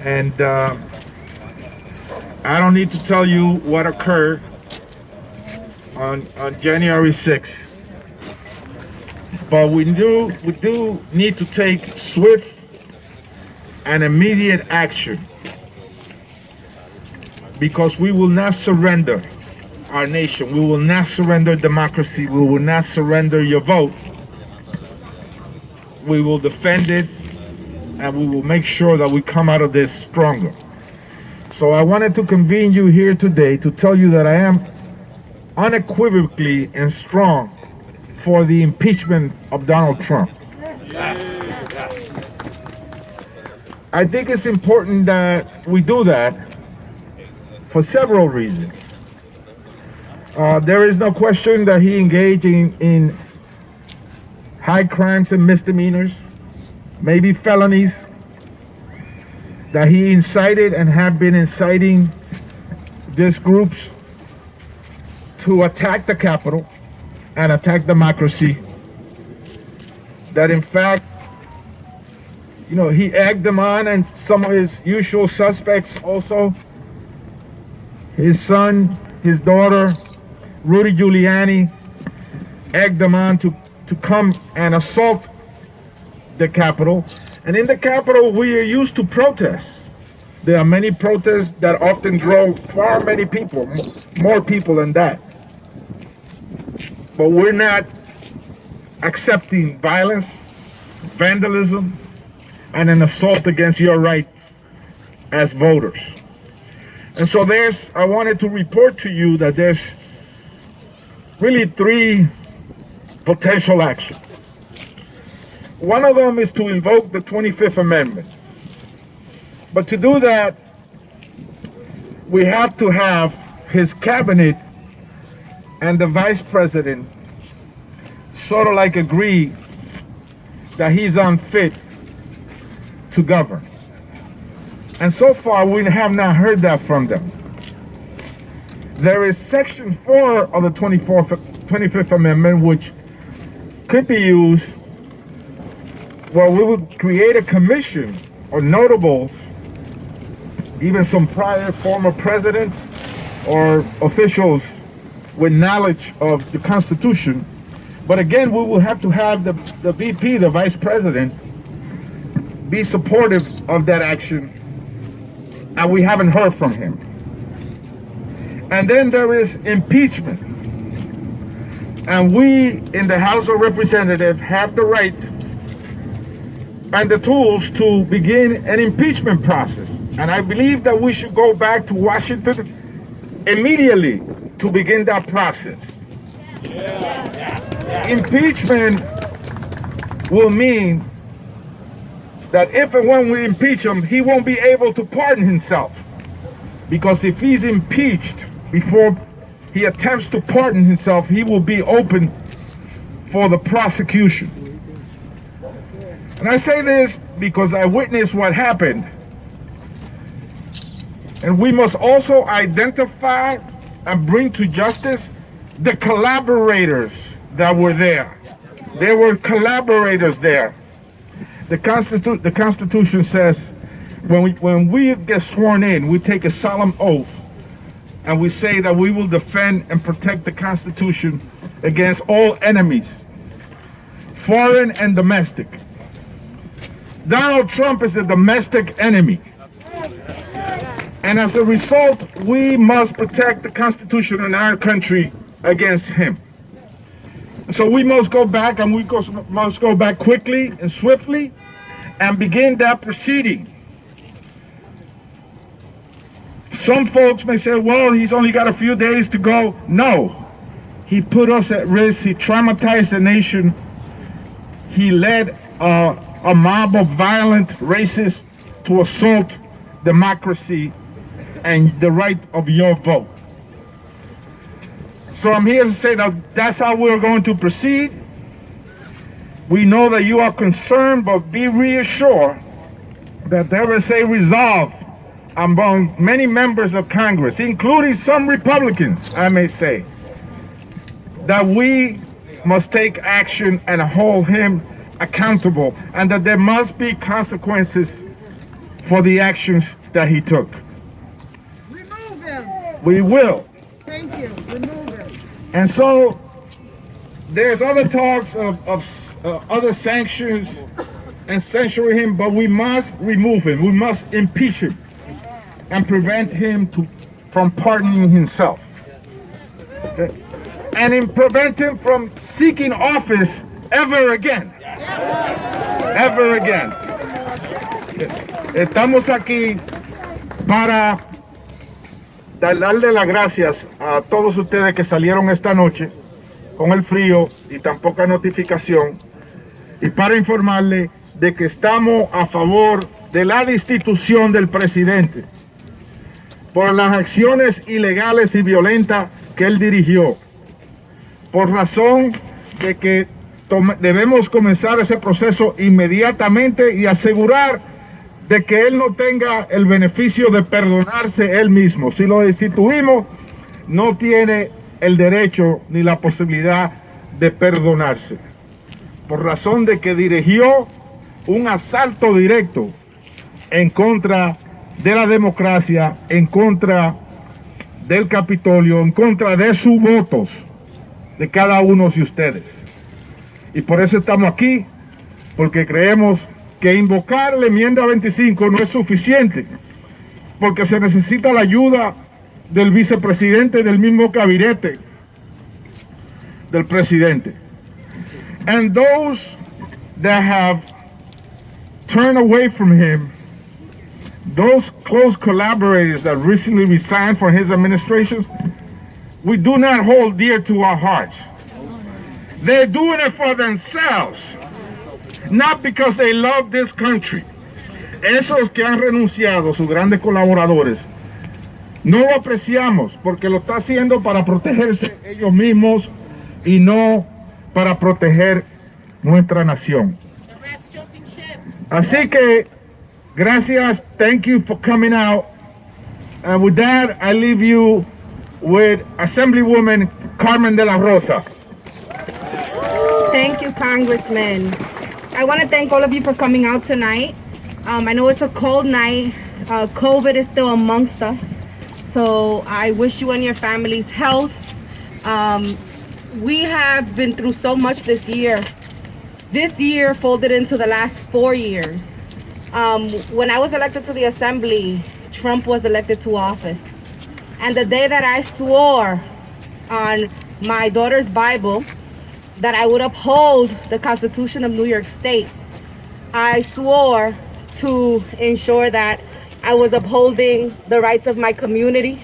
And I don't need to tell you what occurred on January 6th. But we do need to take swift and immediate action, because we will not surrender our nation. We will not surrender democracy. We will not surrender your vote. We will defend it, and we will make sure that we come out of this stronger. So I wanted to convene you here today to tell you that I am unequivocally and strong for the impeachment of Donald Trump. I think it's important that we do that for several reasons. There is no question that he engaged in high crimes and misdemeanors, maybe felonies, that he incited and have been inciting these groups to attack the Capitol and attack democracy. That in fact, he egged them on, and some of his usual suspects also, his son, his daughter, Rudy Giuliani, egged them on to come and assault the Capitol. And in the Capitol, we are used to protests. There are many protests that often draw far many people, more people than that. But we're not accepting violence, vandalism, and an assault against your rights as voters. And so I wanted to report to you that there's really three potential actions. One of them is to invoke the 25th Amendment. But to do that, we have to have his cabinet and the vice president sort of like agree that he's unfit to govern. And so far, we have not heard that from them. There is Section 4 of the 25th Amendment, which could be used where we would create a commission or notables, even some prior former presidents or officials with knowledge of the Constitution. But again, we will have to have the VP, the vice president, be supportive of that action, and we haven't heard from him. And then there is impeachment. And we in the House of Representatives have the right and the tools to begin an impeachment process. And I believe that we should go back to Washington immediately to begin that process. Impeachment will mean that if and when we impeach him, he won't be able to pardon himself. Because if he's impeached before he attempts to pardon himself, he will be open for the prosecution. And I say this because I witnessed what happened. And we must also identify and bring to justice the collaborators that were there. There were collaborators there. The Constitution says when we get sworn in, we take a solemn oath and we say that we will defend and protect the Constitution against all enemies, foreign and domestic. Donald Trump is a domestic enemy. And as a result, we must protect the Constitution in our country against him. So we must go back, and we must go back quickly and swiftly and begin that proceeding. Some folks may say, well, he's only got a few days to go. No, he put us at risk. He traumatized the nation. He led a mob of violent racists to assault democracy and the right of your vote. So I'm here to say that that's how we're going to proceed. We know that you are concerned, but be reassured that there is a resolve among many members of Congress, including some Republicans, I may say, that we must take action and hold him accountable, and that there must be consequences for the actions that he took. Remove him. We will. Thank you. Remove him. And so there's other talks of other sanctions and censoring him, but we must remove him. We must impeach him and prevent him from pardoning himself. Okay? And prevent him from seeking office ever again. Ever again. Yes. Estamos aquí para darle las gracias a todos ustedes que salieron esta noche con el frío y tan poca notificación, y para informarle de que estamos a favor de la destitución del presidente por las acciones ilegales y violentas que él dirigió, por razón de que debemos comenzar ese proceso inmediatamente y asegurar de que él no tenga el beneficio de perdonarse él mismo. Si lo destituimos, no tiene el derecho ni la posibilidad de perdonarse, por razón de que dirigió un asalto directo en contra de la democracia, en contra del Capitolio, en contra de sus votos, de cada uno de ustedes. Y por eso estamos aquí, porque creemos que invocar la enmienda 25 no es suficiente, porque se necesita la ayuda del vicepresidente y del mismo gabinete del presidente. And those that have turned away from him, those close collaborators that recently resigned from his administration, we do not hold dear to our hearts. They're doing it for themselves, not because they love this country. Esos que han renunciado, sus grandes colaboradores, no lo apreciamos porque lo está haciendo para protegerse ellos mismos y no para proteger nuestra nación. Así que, gracias, thank you for coming out. And with that, I leave you with Assemblywoman Carmen de la Rosa. Thank you, Congressman. I want to thank all of you for coming out tonight. I know it's a cold night. COVID is still amongst us. So I wish you and your families health. We have been through so much this year. This year folded into the last 4 years. When I was elected to the Assembly, Trump was elected to office. And the day that I swore on my daughter's Bible that I would uphold the Constitution of New York State, I swore to ensure that I was upholding the rights of my community,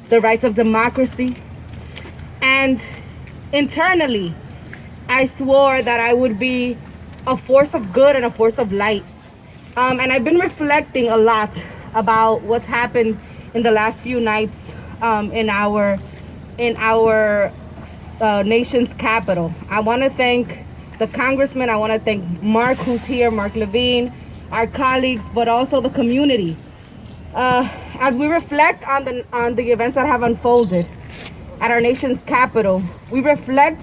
the rights of democracy, and internally, I swore that I would be a force of good and a force of light. And I've been reflecting a lot about what's happened in the last few nights in our nation's capital. I want to thank the congressman. I want to thank Mark, who's here, Mark Levine, our colleagues, but also the community. As we reflect on the events that have unfolded at our nation's capital, we reflect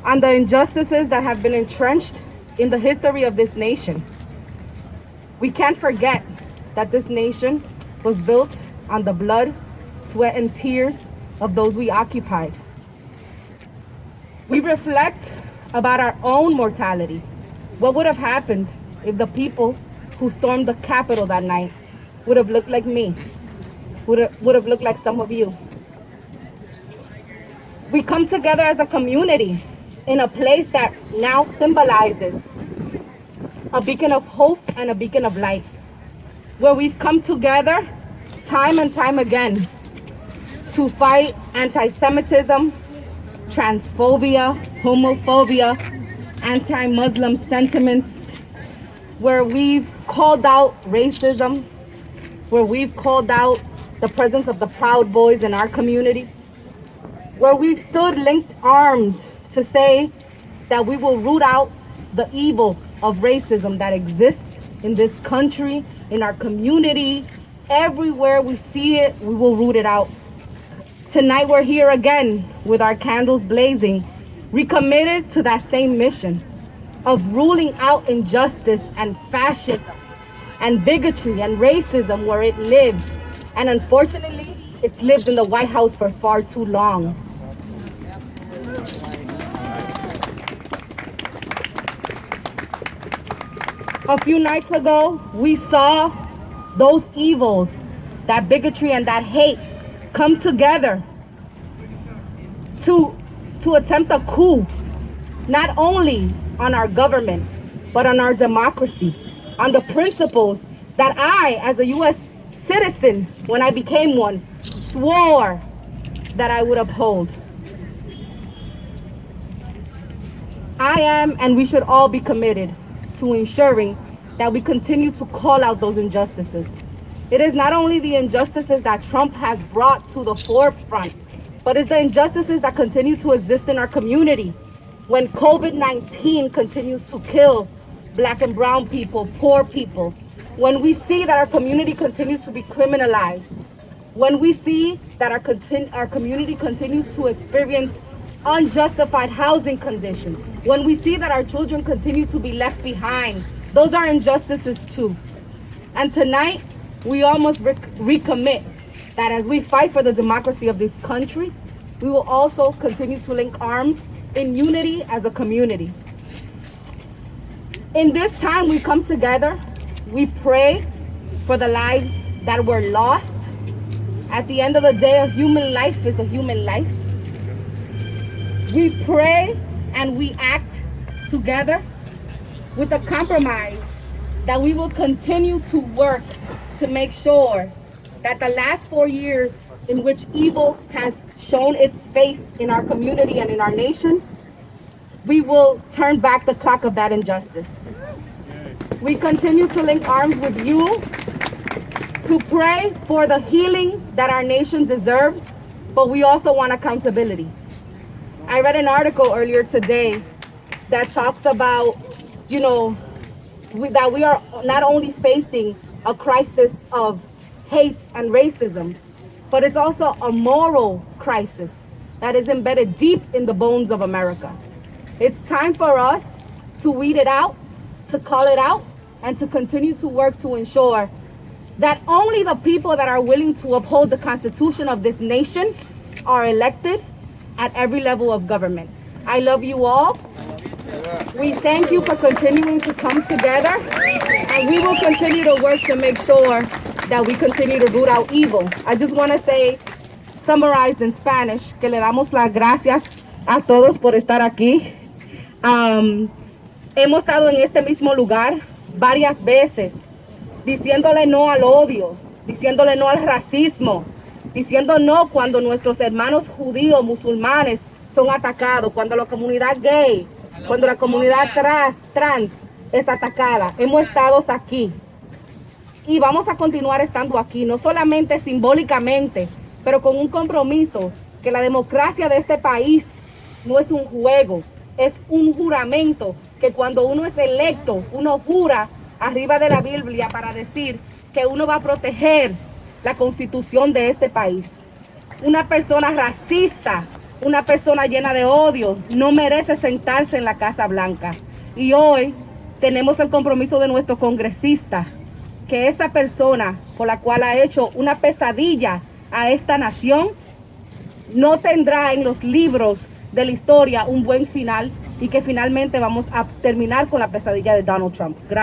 on the injustices that have been entrenched in the history of this nation. We can't forget that this nation was built on the blood, sweat, and tears of those we occupied. We reflect about our own mortality. What would have happened if the people who stormed the Capitol that night would have looked like me, would have looked like some of you? We come together as a community in a place that now symbolizes a beacon of hope and a beacon of light, where we've come together time and time again to fight anti-Semitism, transphobia, homophobia, anti-Muslim sentiments, where we've called out racism, where we've called out the presence of the Proud Boys in our community, where we've stood linked arms to say that we will root out the evil of racism that exists in this country, in our community. Everywhere we see it, we will root it out. Tonight we're here again with our candles blazing, recommitted to that same mission of ruling out injustice and fascism and bigotry and racism where it lives. And unfortunately, it's lived in the White House for far too long. A few nights ago, we saw those evils, that bigotry and that hate, come together to attempt a coup, not only on our government, but on our democracy, on the principles that I, as a U.S. citizen, when I became one, swore that I would uphold. I am, and we should all be committed to ensuring that we continue to call out those injustices. It is not only the injustices that Trump has brought to the forefront, but it's the injustices that continue to exist in our community when COVID-19 continues to kill Black and brown people, poor people, when we see that our community continues to be criminalized, when we see that our community continues to experience unjustified housing conditions, when we see that our children continue to be left behind. Those are injustices too. And tonight, we all must recommit that as we fight for the democracy of this country, we will also continue to link arms in unity as a community. In this time we come together, we pray for the lives that were lost. At the end of the day, a human life is a human life. We pray and we act together with a compromise that we will continue to work to make sure that the last 4 years in which evil has shown its face in our community and in our nation, we will turn back the clock of that injustice. We continue to link arms with you to pray for the healing that our nation deserves, but we also want accountability. I read an article earlier today that talks about, that we are not only facing a crisis of hate and racism, but it's also a moral crisis that is embedded deep in the bones of America. It's time for us to weed it out, to call it out, and to continue to work to ensure that only the people that are willing to uphold the Constitution of this nation are elected at every level of government. I love you all. We thank you for continuing to come together, and we will continue to work to make sure that we continue to root out evil. I just want to say, summarized in Spanish, que le damos las gracias a todos por estar aquí. Hemos estado en este mismo lugar varias veces, diciéndole no al odio, diciéndole no al racismo, diciendo no cuando nuestros hermanos judíos, musulmanes son atacados, cuando la comunidad gay, cuando la comunidad trans es atacada. Hemos estado aquí y vamos a continuar estando aquí, no solamente simbólicamente, pero con un compromiso que la democracia de este país no es un juego, es un juramento que cuando uno es electo, uno jura arriba de la Biblia para decir que uno va a proteger la constitución de este país. Una persona racista, una persona llena de odio, no merece sentarse en la Casa Blanca. Y hoy tenemos el compromiso de nuestro congresista, que esa persona por la cual ha hecho una pesadilla a esta nación, no tendrá en los libros de la historia un buen final y que finalmente vamos a terminar con la pesadilla de Donald Trump. Gracias.